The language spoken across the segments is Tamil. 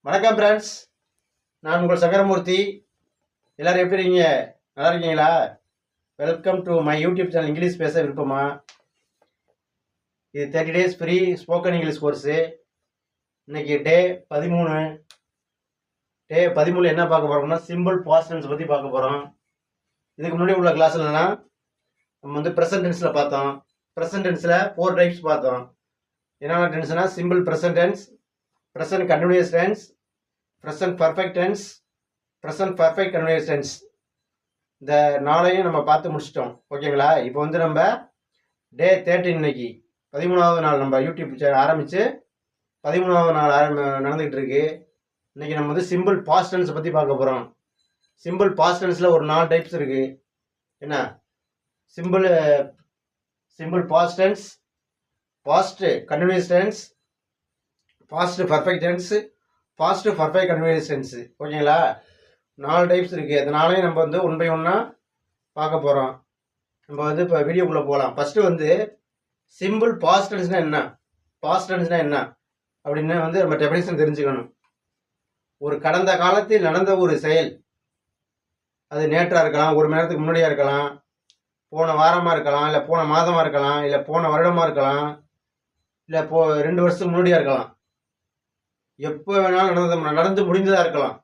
வணக்கம் ஃப்ரெண்ட்ஸ், நான் உங்கள் சங்கரமூர்த்தி. எல்லோரும் எப்படி இருக்கீங்க? நல்லா இருக்கீங்களா? Welcome to my YouTube channel. English பேச விருப்பமா? இது 30 days free spoken English course. இன்னைக்கு டே 13. டே 13 என்ன பார்க்க போகிறோம்னா சிம்பிள் பாஸ்ட் டென்ஸ் பற்றி பார்க்க போகிறோம். இதுக்கு முன்னாடி உள்ள கிளாஸ்லலாம் நம்ம வந்து ப்ரெசன்ட் டென்ஸில் பார்த்தோம். ப்ரெசன்ட் டென்ஸில் 4 டைப்ஸ் பார்த்தோம். என்னென்ன டென்ஸ்னால் simple present tense, present continuous tense, present perfect tense, present perfect continuous tense. இந்த நாளையும் நம்ம பார்த்து முடிச்சிட்டோம். ஓகேங்களா? இப்போ வந்து நம்ம டே 13 இன்னைக்கு 13வது நாள். நம்ம யூடியூப் சேனல் ஆரம்பித்து 13வது நாள் நடந்துக்கிட்டு இருக்கு. இன்னைக்கு நம்ம வந்து சிம்பிள் பாஸ்ட் டென்ஸ் பற்றி பார்க்க போகிறோம். சிம்பிள் பாஸ்ட் டென்ஸில் ஒரு 4 டைப்ஸ் இருக்குது. என்ன? Simple past tense, past continuous tense, past perfect tense, past perfect continuous tense. ஓகேங்களா? 4 டைப்ஸ் இருக்குது. அதனாலையும் நம்ம வந்து 1 by 1 பார்க்க போகிறோம். நம்ம வந்து இப்போ வீடியோக்குள்ளே போகலாம். ஃபஸ்ட்டு வந்து சிம்பிள் பாஸ்ட் டென்ஸ்னால் என்ன, பாஸ்ட் டென்ஸ்னால் என்ன அப்படின்னு வந்து நம்ம டெஃபினேஷன் தெரிஞ்சுக்கணும். ஒரு கடந்த காலத்தில் நடந்த ஒரு செயல், அது நேற்றாக இருக்கலாம், 1 மணி நேரத்துக்கு முன்னாடியாக இருக்கலாம், போன வாரமாக இருக்கலாம், இல்லை போன மாதமாக இருக்கலாம், இல்லை போன வருடமாக இருக்கலாம், இல்லை 2 வருஷத்துக்கு முன்னாடியாக இருக்கலாம். எப்போ வேணாலும் நடந்து முடிந்ததாக இருக்கலாம்.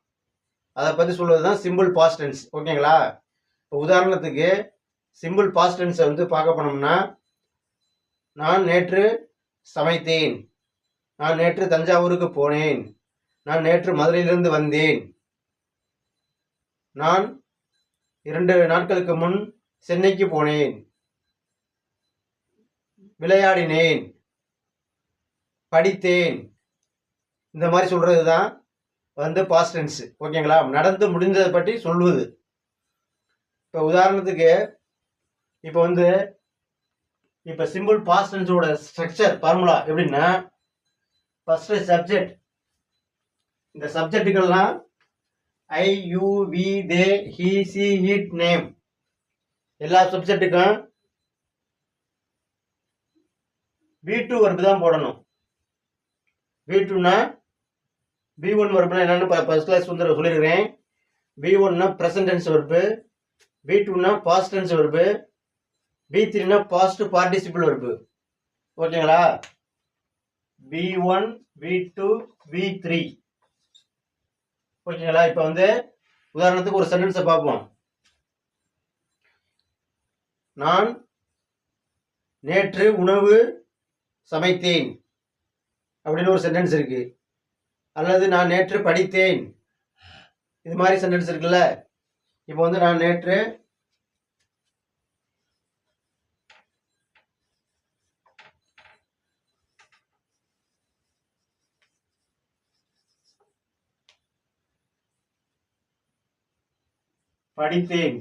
அதை பற்றி சொல்வது தான் சிம்பிள் பாஸ்ட் டென்ஸ். ஓகேங்களா? இப்போ உதாரணத்துக்கு சிம்பிள் பாஸ்ட் டென்ஸை வந்து பார்க்க போனோம்னா, நான் நேற்று சமைத்தேன், நான் நேற்று தஞ்சாவூருக்கு போனேன், நான் நேற்று மதுரையிலிருந்து வந்தேன், நான் 2 நாட்களுக்கு முன் சென்னைக்கு போனேன், விளையாடினேன், படித்தேன். இந்த மாதிரி சொல்கிறது தான் வந்து பாஸ்ட் டென்ஸ். ஓகேங்களா? நடந்து முடிந்ததை பற்றி சொல்வது. இப்போ உதாரணத்துக்கு இப்போ வந்து இப்போ சிம்பிள் பாஸ்ட் டென்ஸோட ஸ்ட்ரக்சர் ஃபார்முலா எப்படின்னா, ஃபஸ்ட்டு சப்ஜெக்ட். இந்த சப்ஜெக்டுகள்லாம் I, you, we, they, he, she, it, name. எல்லா சப்ஜெக்ட்டுக்கும் V2 வர்பு தான் போடணும். V2னா V1 வர்புனா என்னன்னு ஃபர்ஸ்ட் கிளாஸ் வந்து சொல்லியிருக்கிறேன். V1னா ப்ரெசன்ட் டென்ஸ் வர்பு, V2னா பாஸ்ட் டென்ஸ் வர்பு, V3னா பாஸ்ட் பார்ட்டிசிபிள் வர்பு. ஓகேங்களா? V1, V2, V3. ஓகேங்களா? இப்போ வந்து உதாரணத்துக்கு ஒரு சென்டென்ஸை பார்ப்போம். நான் நேற்று உணவு சமைத்தேன் அப்படின்னு ஒரு சென்டென்ஸ் இருக்கு. அல்லது நான் நேற்று படித்தேன், இது மாதிரி சென்டென்ஸ் இருக்குல்ல. இப்போ வந்து நான் நேற்று படித்தேன்.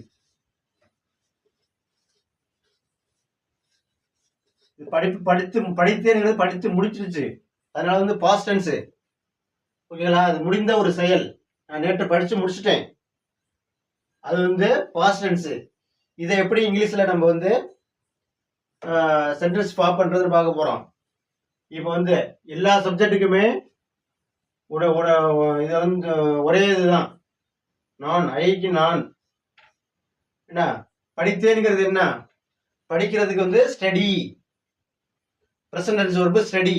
படித்தேன் படித்து முடிச்சிருச்சு, அதனால வந்து பாஸ்ட் டென்ஸ். ஓகேங்களா? அது முடிந்த ஒரு செயல். நான் நேற்று படித்து முடிச்சிட்டேன், அது வந்து பாஸ்ட் டென்ஸ். இதை எப்படி இங்கிலீஷில் நம்ம வந்து சென்டென்ஸ் ஃபார்ம் பண்ணுறதுன்னு பார்க்க போகிறோம். இப்போ வந்து எல்லா சப்ஜெக்ட்டுக்குமே இது வந்து ஒரே இதுதான். நான், ஐக்கு நான். என்ன படித்தேங்கிறது என்ன? படிக்கிறதுக்கு வந்து study, present tense verb study.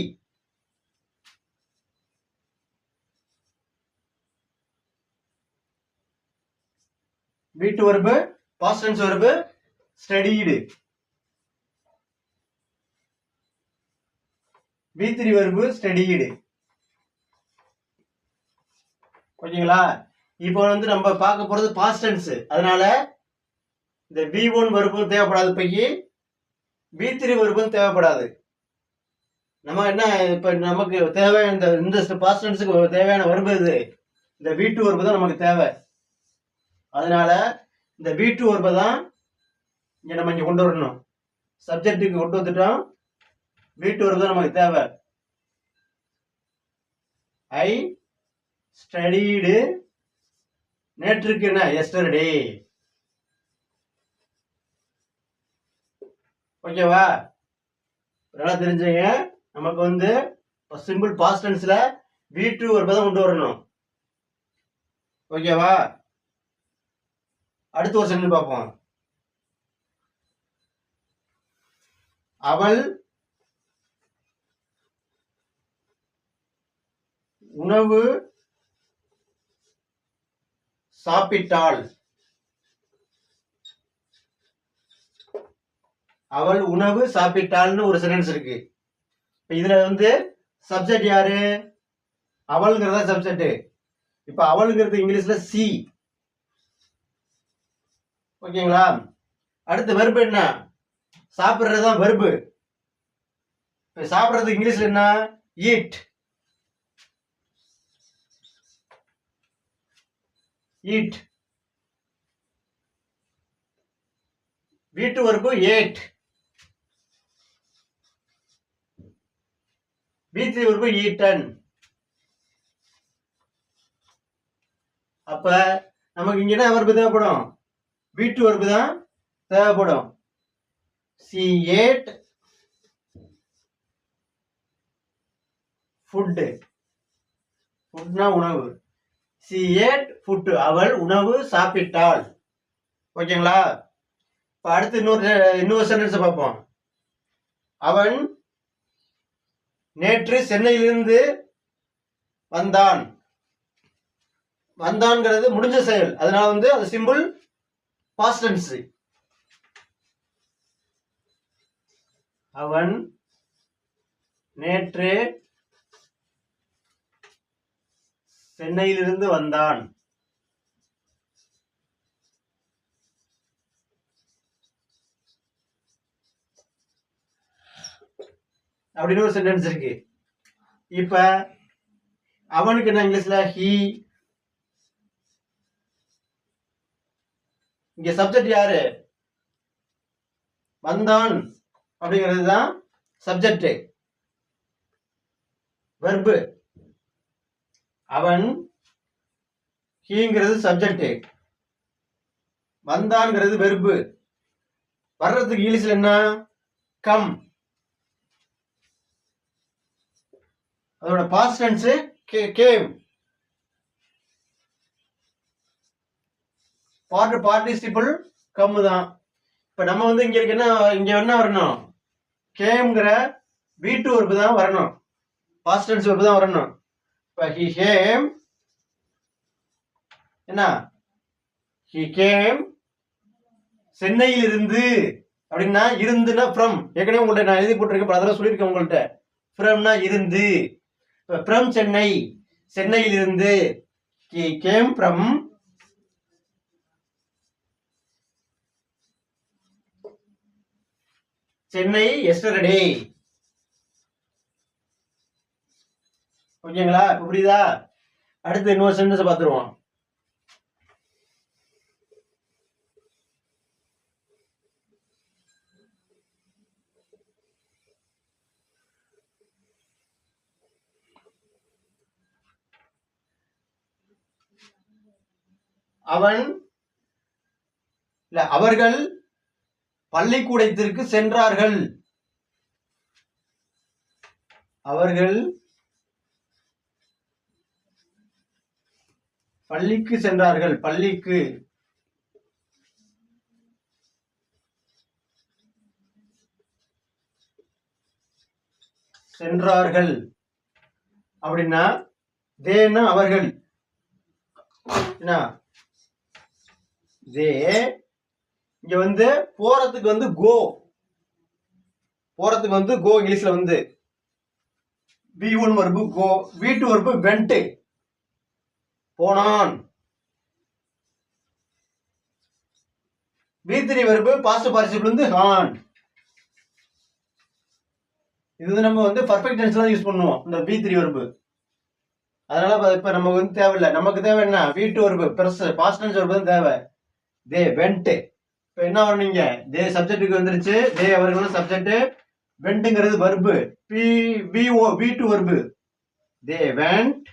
V2 verb past tense verb studied. V3 verb studied. ஓகேங்களா? இப்போ வந்து நம்ம பார்க்க போறது பாஸ்ட் டென்ஸ். அதனால இந்த V1 வர்பும் தேவைப்படாது, பையி V3 வர்பும் தேவைப்படாது. நம்ம என்ன இப்ப நமக்கு தேவையான இந்த பாஸ்ட் டென்ஸுக்கு தேவையான வர்பு இது, இந்த V2 வர்பு தான் நமக்கு தேவை. அதனால இந்த V2 வர்பை தான் நம்ம இங்க கொண்டு வரணும். சப்ஜெக்டுக்கு கொண்டு வந்துட்டோம், V2 வர்பு தான் நமக்கு தேவை. ஐ ஸ்டடீடு, நேற்றுக்கு என்ன எஸ்டர்டே. ஓகேவா? நல்லா தெரிஞ்சுங்க. நமக்கு வந்து சிம்பிள் பாஸ்ட் டென்ஸ்ல V2 வர்பை தான் கொண்டு வரணும். ஓகேவா? அடுத்து ஒரு சென்டென்ஸ் பார்ப்போம். அவள் உணவு சாப்பிட்டாள். அவள் உணவு சாப்பிட்டாள்னு ஒரு சென்டென்ஸ் இருக்கு. இதுல சப்ஜெக்ட் யாரு? அவள்ங்கிறதா சப்ஜெக்ட். இப்ப அவளுங்கிறது இங்கிலீஷ்ல சி. ஓகேங்களா? அடுத்து வெர்பு என்ன? சாப்பிடுறதுதான் வெர்பு. சாப்பிடுறது இங்கிலீஷ்ல என்ன? ஈட். ஈட். வீட்டு வெர்பு ஏட். வீட்டு வெர்பு ஈட்டன். அப்ப நமக்கு இங்க என்ன வெர்பு தேவைப்படும்? வீட்டு வெர்பு தான் தேவைப்படும். she ate food. ஃபுட்னா உணவு. she ate food. அவள் உணவு சாப்பிட்டாள். ஓகேங்களா? இப்ப அடுத்து இன்னொரு சென்டென்ஸ் பார்ப்போம். அவன் நேற்று சென்னையிலிருந்து வந்தான். வந்தான்ங்கிறது முடிஞ்ச செயல், அதனால அது சிம்பிள் பாஸ்ட் டென்ஸ். அவன் நேற்று சென்னையிலிருந்து வந்தான். அப்படின்னு ஒரு சென்டென்ஸ் இருக்கு. இப்ப அவனுக்கு என்ன இங்கிலீஷ்ல? ஹி. இங்க சப்ஜெக்ட் யாரு? வந்தான் அப்படிங்கிறது தான் சப்ஜெக்ட். வெர்பு. அவன் ஹீங்கிறது சப்ஜெக்ட். வந்தான்ங்கிறது வெர்பு. வர்றதுக்கு இங்கிலீஷ்ல என்ன? கம். அதோட past tense came. Participle come தான். இப்ப நம்ம இங்க இருக்கு என்ன வரணும்? கேம்ங்கிற வீட்டு வெர்பு தான் வரணும். பாஸ்ட் டென்ஸ் வெர்பு தான் வரணும். இப்ப he came என்ன? he came சென்னையில் இருந்து அப்படின்னா இருந்துன்னா from. ஏற்கனவே உங்கள்ட்ட நான் எழுதி போட்டிருக்கேன், அதெல்லாம் சொல்லியிருக்கேன் உங்கள்ட்ட. fromனா இருந்து. from சென்னை, சென்னையில் இருந்து. he came from Chennai yesterday. ஓகேங்களா? புரியுதா? அடுத்து இன்னொரு சென்டென்ஸ் பார்த்துருவோம். அவர்கள் பள்ளிக்கூடத்திற்கு சென்றார்கள். அவர்கள் பள்ளிக்கு சென்றார்கள். பள்ளிக்கு சென்றார்கள் அப்படின்னா தேன்னா அவர்கள். என்ன? தே. இங்க போறதுக்கு கோ. போறதுக்கு கோ இங்கிலீஷ்ல V1 வெர்பு கோ. V2 verb went. போனான். V3 வெர்பு பாஸ்ட் பார்ட்டிசிபிள் ஹான். இது நம்ம பர்ஃபெக்ட் டென்ஸ்ல யூஸ் பண்ணுவோம் இந்த V3 வெர்பு. அதனால இப்ப நமக்கு தேவையில்லை. நமக்கு தேவை என்ன? V2 verb past tense verb தான் தேவை. They went. இப்ப என்ன வரணுங்க? தே சப்ஜெக்ட்டுக்கு வந்துருச்சு. தே அவர்கள் சப்ஜெக்ட். வெண்ட்ங்கிறது verb. V2 verb. They went.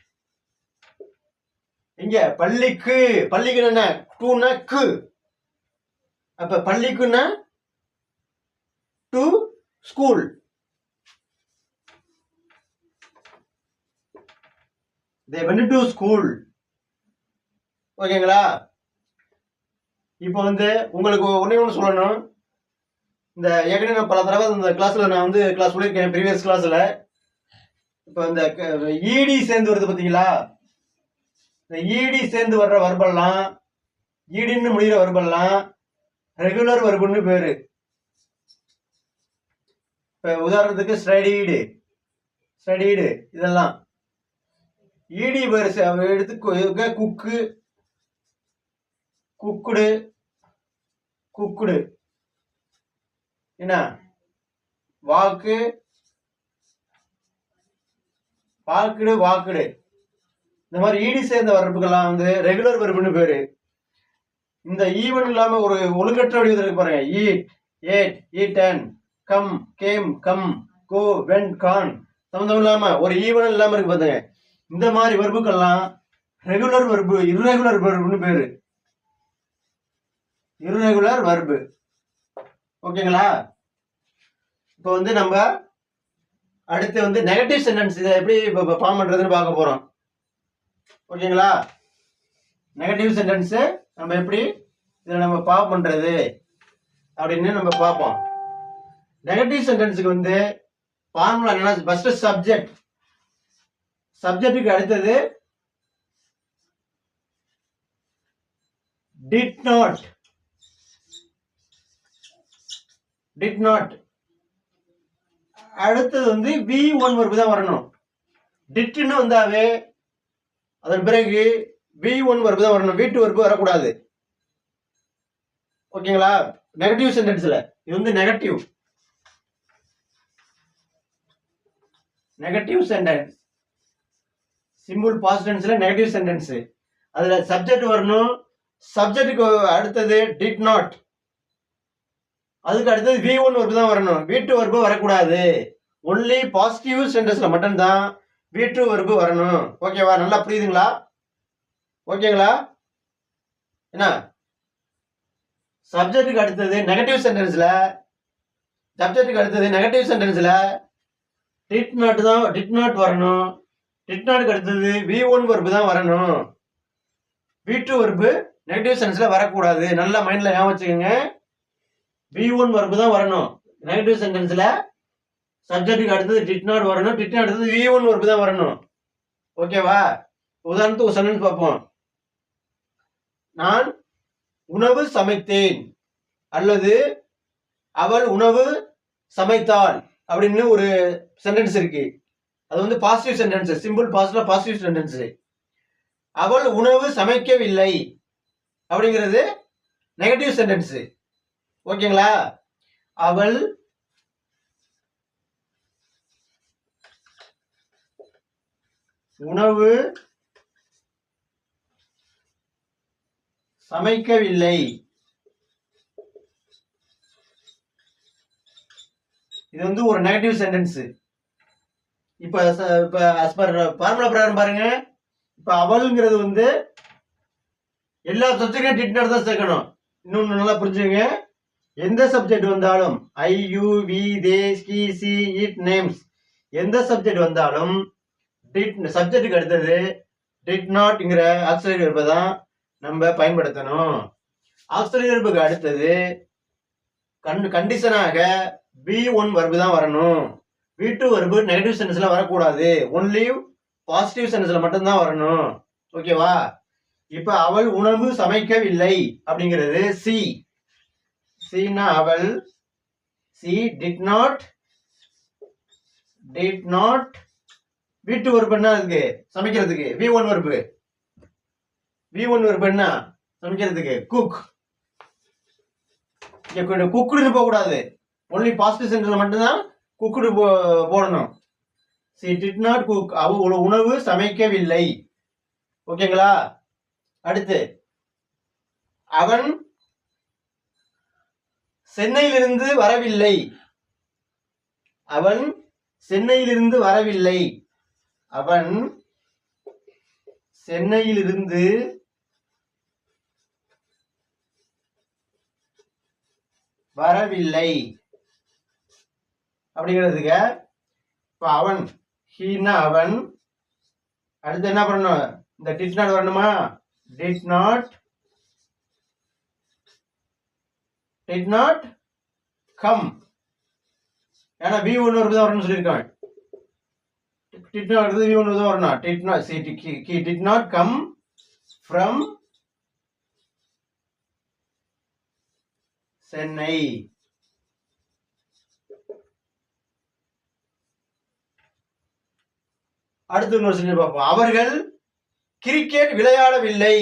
இங்க பள்ளிக்கு. பள்ளிக்கு என்ன? டூனா கு. அப்ப பள்ளிக்குன்னா to school. They went to school. ஓகேங்களா? இப்போ வந்து உங்களுக்கு ஒன்று சொல்லணும். இந்த ஏற்கனவே நான் பல தடவை இந்த கிளாஸ்ல நான் வந்து கிளாஸ் சொல்லியிருக்கேன், ப்ரீவியஸ் கிளாஸ்ல. இப்போ இந்த இடி சேர்ந்து வருது பார்த்தீங்களா? இந்த இடி சேர்ந்து வர்ற வர்பெல்லாம், ஈடின்னு முடிகிற வர்பெல்லாம் ரெகுலர் வர்புன்னு பேரு. இப்போ உதாரணத்துக்கு ஸ்டடீடு, இதெல்லாம் ஈடி வரிசை எடுத்து குக்கு, குக்குடு, என்ன வாக்கு, வாக்குடு, இந்த மாதிரி ஈடி சேர்ந்த வர்புகள்லாம் வந்து ரெகுலர் வர்புன்னு பேரு. இந்த ஈவன் இல்லாம ஒரு ஒழுங்கற்ற வடிவத்தில் இருக்கு பாருங்க. Eat, ate, eaten, come, came, come, go, went, gone, சம்பந்தம் இல்லாம ஒரு ஈவன் இல்லாம இருக்கு பாருங்க. இந்த மாதிரி வர்புக்கெல்லாம் ரெகுலர் வர்பு, இர்ரெகுலர் வர்புன்னு பேரு. Irregular verb. ஓகேங்களா? இப்போ வந்து நம்ம அடுத்து வந்து நெகட்டிவ் சென்டென்ஸ் இதை எப்படி ஃபார்ம் பண்றதுன்னு பார்க்க போறோம். ஓகேங்களா? நெகட்டிவ் சென்டென்ஸ் நம்ம எப்படி இதில் நம்ம ஃபார்ம் பண்றது அப்படின்னு நம்ம பார்ப்போம். நெகட்டிவ் சென்டென்ஸுக்கு வந்து ஃபார்முலா என்னன்னா, ஃபர்ஸ்ட் சப்ஜெக்ட், சப்ஜெக்ட்டுக்கு அடுத்தது டிட் நாட், அடுத்தது வந்து V1 வர்பு தான் வரணும். டிட்னு வந்தாவே அதன் பிறகு V1 வர்பு தான் வரணும், V2 வர்பு வரக்கூடாது. ஓகேங்களா? நெகட்டிவ் சென்டென்ஸ்ல இது வந்து நெகட்டிவ் சென்டென்ஸ், சிம்பிள் பாஸ்ட் டென்ஸ்ல நெகட்டிவ் சென்டென்ஸ். அதுல சப்ஜெக்ட் வரணும், சப்ஜெக்ட்டுக்கு அடுத்தது டிட் நாட், அதுக்கு அடுத்தது V1 வர்பு தான் வரணும், V2 வர்பு வரக்கூடாது. ஒன்லி பாசிட்டிவ் சென்டென்ஸ்ல மட்டும்தான் V2 வர்பு வரணும். ஓகேவா? நல்லா புரியுதுங்களா? ஓகேங்களா? என்ன சப்ஜெக்ட்டுக்கு அடுத்தது நெகட்டிவ் சென்டென்ஸ்ல, டிட் நாட் வரணும். டிட் நாட்டுக்கு அடுத்தது V1 வர்பு தான் வரணும். V2 வர்பு நெகட்டிவ் சென்டென்ஸ்ல வரக்கூடாது. நல்லா மைண்ட்ல ஞாபகம் வச்சுக்கோங்க. V1 வர்பு தான் வரணும் நெகட்டிவ் சென்டென்ஸ்ல. சப்ஜெக்ட்டுக்கு அடுத்தது டிட் நாட் வரணும், டிட் நாட் அடுத்தது V1 வர்பு தான் வரணும். ஓகேவா? உதாரணத்துக்கு ஒரு சென்டென்ஸ் பார்ப்போம். நான் உணவு சமைத்தேன் அல்லது அவள் உணவு சமைத்தாள் அப்படின்னு ஒரு சென்டென்ஸ் இருக்கு. அது வந்து positive sentence, simple positive sentence. அவள் உணவு சமைக்கவில்லை அப்படிங்கிறது நெகட்டிவ் சென்டென்ஸ். ஓகேங்களா? அவள் உணவு சமைக்கவில்லை, இது வந்து ஒரு நெகட்டிவ் சென்டென்ஸ். இப்ப as per ஃபார்முலா பிரகாரம் பாருங்க. இப்ப அவள்ங்கிறது வந்து எல்லா சப்ஜெக்டும் டிட் நாட் தான் சேர்க்கணும். இன்னொன்னு நல்லா புரிஞ்சுங்க. எந்த சப்ஜெக்ட் வந்தாலும் I, you, we, they, he, she, it, names, எந்த சப்ஜெக்ட் வந்தாலும் சப்ஜெக்ட்டுக்கு அடுத்தது டிட் நாட்ங்கிற ஆக்சிலரி வெர்பை தான் நம்ம பயன்படுத்தணும். ஆக்சிலரி வெர்புக்கு அடுத்தது கண்டிஷனாக V1 வர்பு தான் வரணும். V2 வர்பு நெகட்டிவ் சென்டென்ஸ்ல வரக்கூடாது. ஒன்லி பாசிட்டிவ் சென்டென்ஸ்ல மட்டும்தான் வரணும். ஓகேவா? இப்ப அவள் உணவு சமைக்கவில்லை அப்படிங்கிறது சின்னா அவள், C did not, V2 verb என்ன இருக்கு சமைக்கிறதுக்கு, V1 வர்பு என்ன சமைக்கிறதுக்கு, குக். குக்குடுன்னு போக கூடாது, ஒன்லி பாசிட்டிவ் சென்டென்ஸ்ல மட்டும்தான் குக்குடு போடணும். சி டிட் நாட் குக், அவள் உணவு சமைக்கவில்லை. ஓகேங்களா? அடுத்து அவன் சென்னையிலிருந்து வரவில்லை, அவன் சென்னையிலிருந்து வரவில்லை, அவன் சென்னையிலிருந்து வரவில்லை அப்படிங்கிறதுக்கு இப்ப அவன், ஹீனா அவன், அடுத்து என்ன பண்ணணும், இந்த டிட் நாட் வரணுமா, did not come. ஏன்னா V1 தான் வரணும்னு சொல்லியிருக்காங்க. did not V1 தான் வரணும். did not come from Chennai. அடுத்து இன்னொரு சென்டென்ஸ் பார்ப்போம். அவர்கள் கிரிக்கெட் விளையாடவில்லை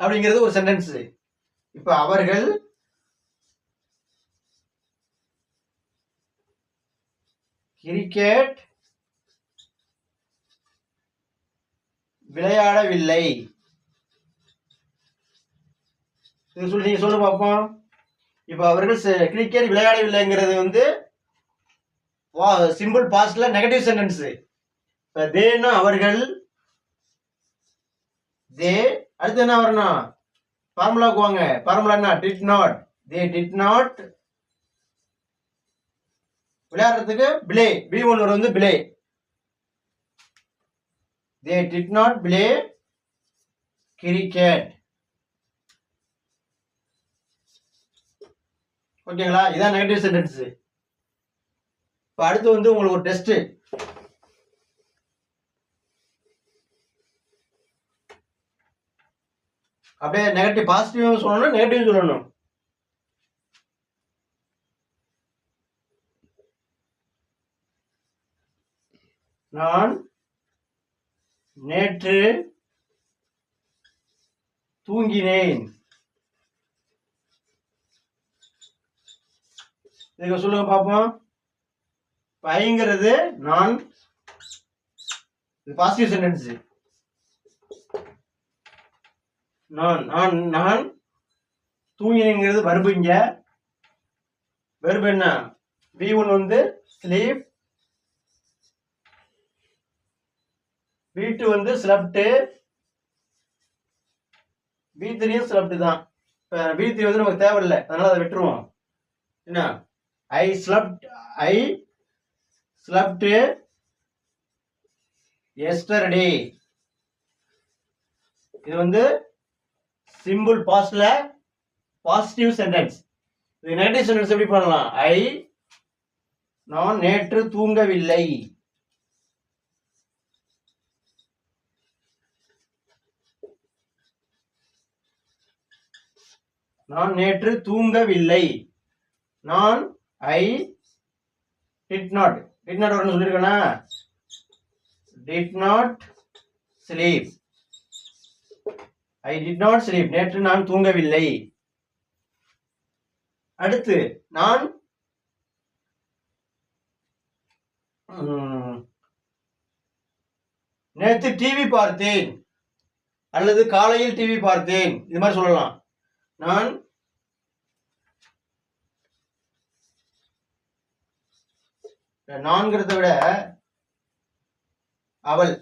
அப்படிங்கிறது ஒரு சென்டென்ஸ். இப்ப அவர்கள் கிரிக்கெட் விளையாடவில்லை. நீங்க சொல்லு பார்ப்போம். இப்ப அவர்கள் கிரிக்கெட் விளையாடவில்லைங்கிறது வந்து சிம்பிள் பாஸ்ட்ல நெகட்டிவ் சென்டென்ஸ். இப்ப தேன்னா அவர்கள், தே அடுத்து என்ன வரணும்? ஃபார்முலாக்கு வாங்க. ஃபார்முலா என்ன? Did not. They did not விளையாடுறதுக்கு பிளே. V1 வந்து play. They did not play cricket. ஓகேங்களா? இதான் நெகட்டிவ் சென்டென்ஸ். இப்போ அடுத்து வந்து உங்களுக்கு ஒரு டெஸ்ட். அப்படியே நெகட்டிவ் பாசிட்டிவ் சொல்லணும், நெகட்டிவ் சொல்லணும். நான் நேற்று தூங்கினேன். இதுக்கு சொல்லுங்க பார்ப்போம். ஐங்கிறது நான், இது பாசிட்டிவ் சென்டென்ஸ். நான் தூங்கினேங்கிறது வர்பு. இங்க வர்பு என்ன? V1 வந்து ஸ்லீப், V2 வந்து ஸ்லெப்ட், V3 ஸ்லெப்ட் தான். இப்போ V3 வந்து நமக்கு தேவையில்லை, அதனால அதை விட்டுருவோம். என்ன? ஐ ஸ்லெப்ட் எஸ்டர்டே. இது வந்து சிம்பிள் பாஸ்ட்ல பாசிட்டிவ் சென்டென்ஸ். இது நெகட்டிவ் சென்டென்ஸ் எப்படி பண்ணலாம்? நான் நேற்று தூங்கவில்லை. நான் நேற்று தூங்கவில்லை. நான் did not வரணும்னு சொல்லியிருக்கேனா? did not sleep. I did not sleep. நேற்று நான் தூங்கவில்லை. அடுத்து நான் நேற்று டிவி பார்த்தேன் அல்லது காலையில் டிவி பார்த்தேன், இது மாதிரி சொல்லலாம். நான் நான்கிறத விட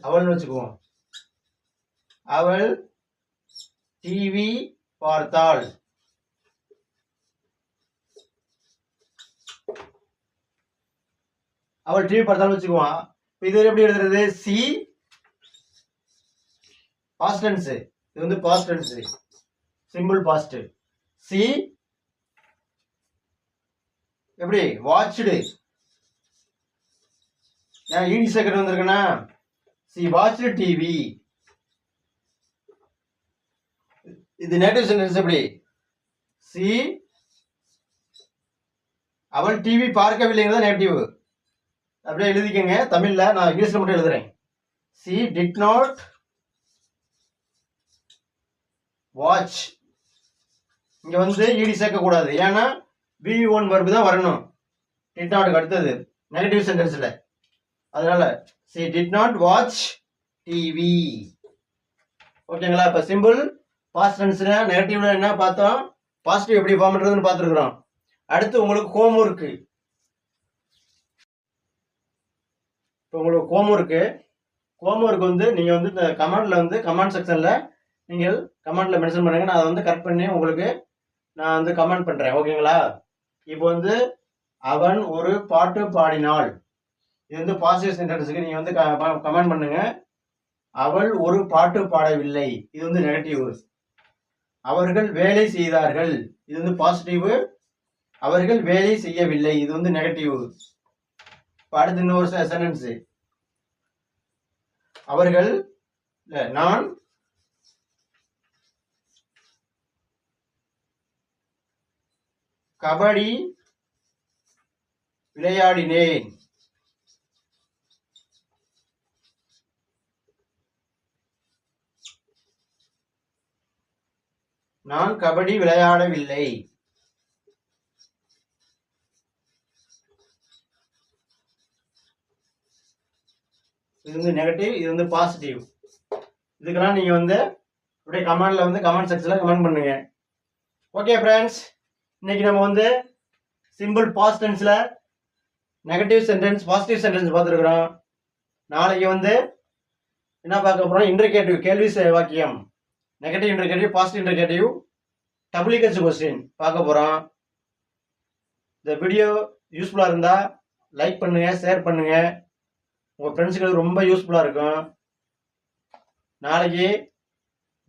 அவள்னு வச்சுக்குவோம். அவள் டிவி பார்த்தாள். அவள் டிவி பார்த்தாலும் வச்சுக்குவான். இது எப்படி எழுதுறது? She past tense. இது வந்து past tense, simple past. She எப்படி? வாட்ச்டு. ஏன் ஈடி செகண்ட் வந்திருக்குன்னா சி வாட்ச்டு டிவி. இது நெகட்டிவ் சென்டென்ஸ். எப்படி? சி அவள் டிவி பார்க்கவில்லைங்கிறத நெகட்டிவ். அப்படியே எழுதிக்கங்க தமிழ்ல, நான் இங்கிலீஷ்ல மட்டும் எழுதுறேன். She did not watch. இங்க வந்து ஈடி சேர்க்க கூடாது, ஏன்னா V1 வர்பு தான் வரணும் டிட் நாட்டுக்கு அடுத்தது நெகட்டிவ் சென்டென்ஸ்ல. அதனால C did not watch TV. ஓகேங்களா? இப்ப சிம்பிள் பாஸ்ட் டென்ஸ்ல நெகட்டிவ்ல என்ன பார்த்தோம், பாசிட்டிவ் எப்படி ஃபார்ம் பண்றதுன்னு பார்த்துருக்குறோம். அடுத்து உங்களுக்கு ஹோம்ஒர்க். இப்போ உங்களுக்கு ஹோம்ஒர்க் வந்து நீங்கள் வந்து இந்த கமெண்ட்ல வந்து கமெண்ட் செக்ஷன்ல நீங்கள் கமெண்ட்ல மென்ஷன் பண்ணுங்க. நான் அதை வந்து கரெக்ட் பண்ணி உங்களுக்கு நான் வந்து கமெண்ட் பண்றேன். ஓகேங்களா? இப்போ வந்து அவன் ஒரு பாட்டு பாடினாள். இது வந்து பாசிட்டிவ் சென்டென்ஸுக்கு நீங்கள் வந்து கமெண்ட் பண்ணுங்க. அவள் ஒரு பாட்டு பாடவில்லை, இது வந்து நெகட்டிவ். அவர்கள் வேலை செய்தார்கள், இது வந்து பாசிட்டிவ். அவர்கள் வேலை செய்யவில்லை, இது வந்து நெகட்டிவ். அடுத்து இன்னொரு சென்டென்ஸ். அவர்கள் நான் கபடி விளையாடினேன், நான் கபடி விளையாடவில்லை. இது வந்து நெகட்டிவ், இது வந்து பாசிட்டிவ். இதுக்கெல்லாம் நீங்க வந்து அப்படியே கமெண்ட்ல வந்து கமெண்ட் செக்ஷன்ல கமெண்ட் பண்ணுங்க. ஓகே ஃப்ரெண்ட்ஸ், இன்னைக்கு நம்ம வந்து சிம்பிள் பாஸ்ட் டென்ஸ்ல நெகட்டிவ் சென்டென்ஸ் பாசிட்டிவ் சென்டென்ஸ் பார்த்துருக்குறோம். நாளைக்கு வந்து என்ன பார்க்க போறோம், இன்டர்கேட்டிவ் கேள்வி வாக்கியம், negative interrogative positive interrogative WH question பார்க்க போறோம். இந்த வீடியோ யூஸ்ஃபுல்லாக இருந்தால் லைக் பண்ணுங்க, ஷேர் பண்ணுங்க, உங்கள் ஃப்ரெண்ட்ஸுக்கு ரொம்ப யூஸ்ஃபுல்லாக இருக்கும். நாளைக்கு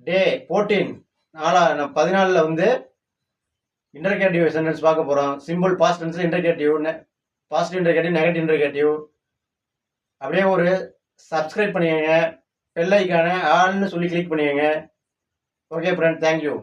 டே 14 14 வந்து இன்டர்கேட்டிவ் சென்டென்ஸ் பார்க்க போகிறோம். Simple past tense interrogative, positive interrogative, negative interrogative. அப்படியே ஒரு சப்ஸ்கிரைப் பண்ணிக்கங்க, பெல் ஐக்கான ஆல்னு சொல்லி கிளிக் பண்ணிக்கங்க. Okay friend, thank you.